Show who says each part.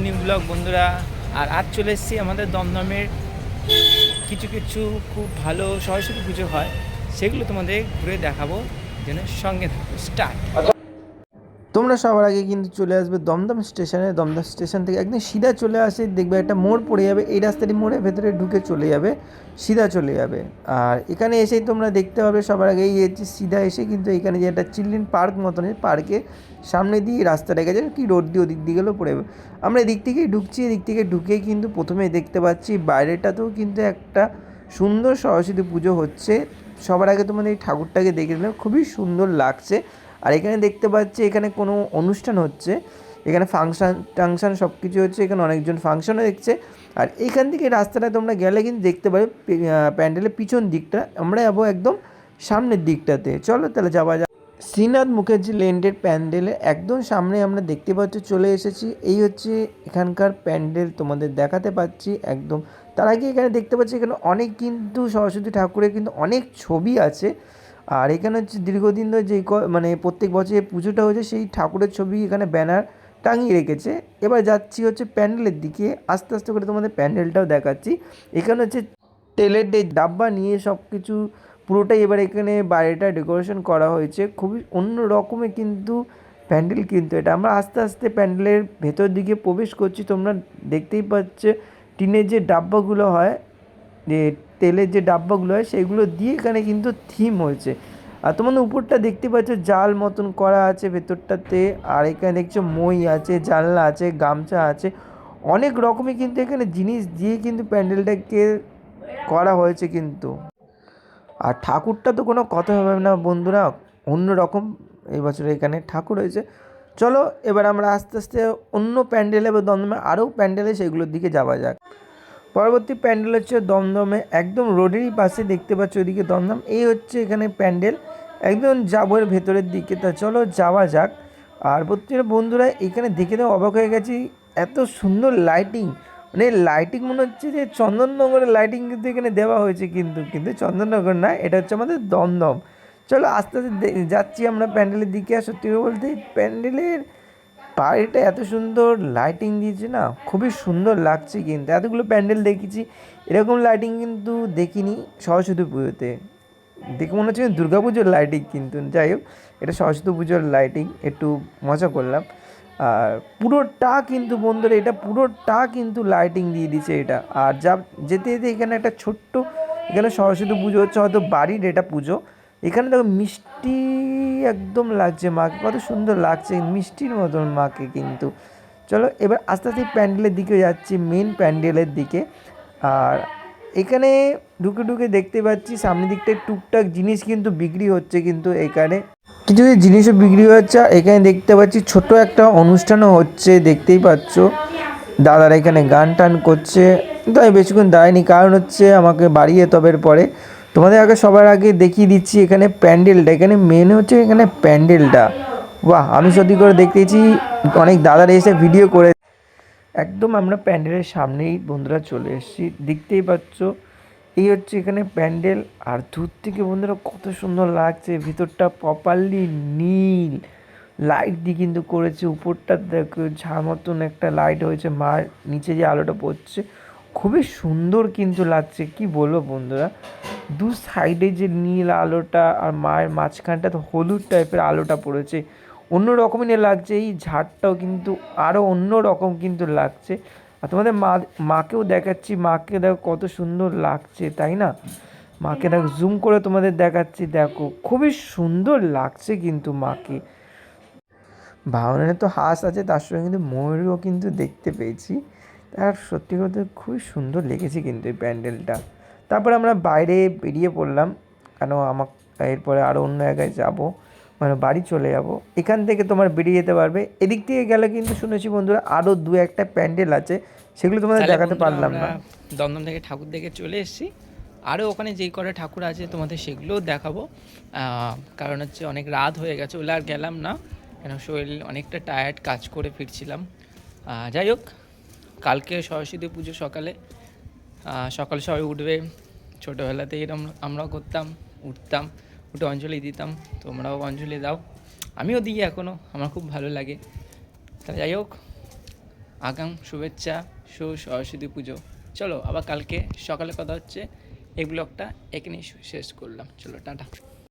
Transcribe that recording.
Speaker 1: New blog বন্ধুরা। আর আজ চলে এসেছি আমাদের দমদমের কিছু কিছু খুব ভালো সরস্বতী পুজো হয়, সেগুলো তোমাদের ঘুরে দেখাবো, যেন সঙ্গে থাকো। স্টার্ট।
Speaker 2: তোমরা সবার আগে কিন্তু চলে আসবে দমদম স্টেশনে। দমদম স্টেশন থেকে একদম সিধা চলে আসে, দেখবে একটা মোড় পড়ে যাবে, এই রাস্তাটি মোড়ের ভেতরে ঢুকে চলে যাবে, সিধা চলে যাবে। আর এখানে এসেই তোমরা দেখতে পাবে সবার আগে এই হচ্ছে সিধা এসে কিন্তু এখানে যে একটা চিলড্রেন পার্ক মতন, পার্কে সামনে দিয়ে রাস্তাটা গেছে কি রোড দিয়ে ওদিক দিয়ে গেলেও পড়ে যাবে। আমরা এদিক থেকেই ঢুকছি, এদিক থেকে ঢুকে কিন্তু প্রথমেই দেখতে পাচ্ছি বাইরেটাতেও কিন্তু একটা সুন্দর সরস্বতী পুজো হচ্ছে। সবার আগে তোমাদের এই ঠাকুরটাকে দেখে নিলাম, খুবই সুন্দর লাগছে। আর এখানে দেখতে পাচ্ছি এখানে কোনো অনুষ্ঠান হচ্ছে, এখানে ফাংশান টাংশান সব কিছু হচ্ছে, এখানে অনেকজন ফাংশনও দেখছে। আর এইখান থেকে রাস্তাটা তোমরা গেলে কিন্তু দেখতে পাবে প্যান্ডেলের পিছন দিকটা, আমরা যাবো একদম সামনের দিকটাতে। চলো তাহলে যাওয়া যাক। শ্রীনাথ মুখার্জি লেন্ডের প্যান্ডেলের একদম সামনে আমরা দেখতে পাচ্ছি চলে এসেছি। এই হচ্ছে এখানকার প্যান্ডেল, তোমাদের দেখাতে পাচ্ছি একদম। তার আগে এখানে দেখতে পাচ্ছি এখানে অনেক কিন্তু সরস্বতী ঠাকুরের কিন্তু অনেক ছবি আছে। আর এখানে হচ্ছে দীর্ঘদিন ধরে যে মানে প্রত্যেক বছর এই পুজোটা হচ্ছে, সেই ঠাকুরের ছবি এখানে ব্যানার টাঙিয়ে রেখেছে। এবার যাচ্ছি হচ্ছে প্যান্ডেলের দিকে, আস্তে আস্তে করে তোমাদের প্যান্ডেলটাও দেখাচ্ছি। এখানে হচ্ছে তেলের ডাব্বা নিয়ে সব কিছু পুরোটাই এবার এখানে বাইরেটা ডেকোরেশন করা হয়েছে, খুবই অন্য রকমের কিন্তু প্যান্ডেল। কিন্তু এটা আমরা আস্তে আস্তে প্যান্ডেলের ভেতর দিকে প্রবেশ করছি। তোমরা দেখতেই পাচ্ছ টিনের যে ডাব্বাগুলো হয়, যে তেলের যে ডাব্বাগুলো হয়, সেগুলো দিয়ে এখানে কিন্তু থিম হয়েছে। আর তোমাদের উপরটা দেখতে পাচ্ছ জাল মতন করা আছে ভেতরটাতে। আর এখানে দেখছো মই আছে, জানলা আছে, গামছা আছে, অনেক রকমের কিন্তু এখানে জিনিস দিয়ে কিন্তু প্যান্ডেলটাকে করা হয়েছে কিন্তু। আর ঠাকুরটা তো কোনো কথা হবে না বন্ধুরা, অন্য রকম এই বছর এখানে ঠাকুর হয়েছে। চলো এবার আমরা আস্তে আস্তে অন্য প্যান্ডেলে বা দমদমে আরও প্যান্ডেলে সেগুলোর দিকে যাওয়া যাক। পরবর্তী প্যান্ডেল হচ্ছে দমদমে একদম রোডেরই পাশে, দেখতে পাচ্ছ ওইদিকে দমদম। এই হচ্ছে এখানে প্যান্ডেল, একদম যাবো এর ভেতরের দিকে। তা চলো যাওয়া যাক। আর প্রত্যেকটা বন্ধুরা এখানে দেখে তো অবাক হয়ে গেছি, এত সুন্দর লাইটিং, মানে লাইটিং মনে হচ্ছে যে চন্দননগরের লাইটিং কিন্তু এখানে দেওয়া হয়েছে, কিন্তু কিন্তু চন্দননগর না, এটা হচ্ছে আমাদের দমদম। চলো আস্তে আস্তে যাচ্ছি আমরা প্যান্ডেলের দিকে। আর সত্যি বলতে প্যান্ডেলের বাইরেটা এত সুন্দর লাইটিং দিয়েছে না, খুবই সুন্দর লাগছে। কিন্তু এতগুলো প্যান্ডেল দেখেছি, এরকম লাইটিং কিন্তু দেখিনি সরস্বতী পুজোতে। দেখে মনে হচ্ছে দুর্গা পুজোর লাইটিং, কিন্তু যাই হোক এটা সরস্বতী পুজোর লাইটিং, একটু মজা করলাম। আর পুরোটা কিন্তু বন্ধুরা, এটা পুরোটা কিন্তু লাইটিং দিয়ে দিচ্ছে এটা। আর যা যেতে যেতে এখানে একটা ছোট্ট, এখানে সরস্বতী পুজো হচ্ছে হয়তো বাড়ির এটা পুজো। এখানে দেখো মিষ্টি একদম লাগছে মাকে, কত সুন্দর লাগছে মিষ্টির মতন মাকে কিন্তু। চলো এবার আস্তে আস্তে প্যান্ডেলের দিকে যাচ্ছি, মেন প্যান্ডেলের দিকে। আর এখানে ঢুকে ঢুকে দেখতে পাচ্ছি সামনের দিকটায় টুকটাক জিনিস কিন্তু বিক্রি হচ্ছে, কিন্তু এখানে কিছু কিছু জিনিসও বিক্রি হচ্ছে। এখানে দেখতে পাচ্ছি ছোট একটা অনুষ্ঠানও হচ্ছে, দেখতেই পাচ্ছ দাদারা এখানে গান টান করছে। কিন্তু আমি বেশিক্ষণ দাঁড়াইনি, কারণ হচ্ছে আমাকে বাড়ি যেতে হবে পরে। তোমাদের আগে সবার আগে দেখিয়ে দিচ্ছি এখানে প্যান্ডেলটা, এখানে মেন হচ্ছে এখানে প্যান্ডেলটা। বাহ, আমি সত্যি করে দেখতেছি অনেক দাদারা এসে ভিডিও করে। একদম আমরা প্যান্ডেলের সামনেই বন্ধুরা চলে এসেছি, দেখতেই পাচ্ছ এই হচ্ছে এখানে প্যান্ডেল। আর দূর থেকে বন্ধুরা কত সুন্দর লাগছে, ভিতরটা প্রপারলি নীল লাইট দিয়ে কিন্তু করেছে। উপরটা দেখো ঝাঁ মতন একটা লাইট হয়েছে, মার নিচে যে আলোটা পড়ছে খুবই সুন্দর কিন্তু লাগছে, কি বলবো বন্ধুরা। দু সাইডে যে নীল আলোটা আর মায়ের মাঝখানটা তো হলুদ টাইপের আলোটা পড়েছে, অন্য রকমই লাগছে। এই ঝাড়টাও কিন্তু আরও অন্য রকম কিন্তু লাগছে। আর তোমাদের মাকেও দেখাচ্ছি, মাকে দেখো কত সুন্দর লাগছে, তাই না? মাকে দেখো জুম করে তোমাদের দেখাচ্ছি, দেখো খুবই সুন্দর লাগছে কিন্তু মাকে। ভাওনায় তো হাঁস আছে, তার সঙ্গে কিন্তু ময়ূরও কিন্তু দেখতে পেয়েছি। আর সত্যি কথা খুবই সুন্দর লেগেছে কিন্তু এই প্যান্ডেলটা। তারপরে আমরা বাইরে বেরিয়ে পড়লাম, কেন আমার এরপরে আরও অন্য জায়গায় যাব, মানে বাড়ি চলে যাব। এখান থেকে তোমার বেরিয়ে যেতে পারবে, এদিক থেকে গেলে কিন্তু শুনেছি বন্ধুরা আরও দু একটা প্যান্ডেল আছে, সেগুলো তোমাদের দেখাতে পারলাম না।
Speaker 1: দমদম থেকে ঠাকুর দেখে চলে এসেছি, আরও ওখানে যেই কটা ঠাকুর আছে তোমাদের সেগুলোও দেখাবো। কারণ হচ্ছে অনেক রাত হয়ে গেছে, ওগুলো আর গেলাম না, কেন শরীর অনেকটা টায়ার্ড, কাজ করে ফিরছিলাম। যাই হোক, কালকে সরস্বতী পুজো সকালে সকালে সবাই উঠবে, ছোটোবেলাতেই এরকম আমরাও করতাম, উঠতাম, উঠে অঞ্জলি দিতাম, তোমরাও অঞ্জলি দাও, আমিও দিই এখনও, আমার খুব ভালো লাগে। তাহলে যাই হোক, আগাম শুভেচ্ছা সরস্বতী পুজো। চলো আবার কালকে সকালে কথা হচ্ছে। এই ব্লগটা এখানেই শেষ করলাম, চলো টাটা।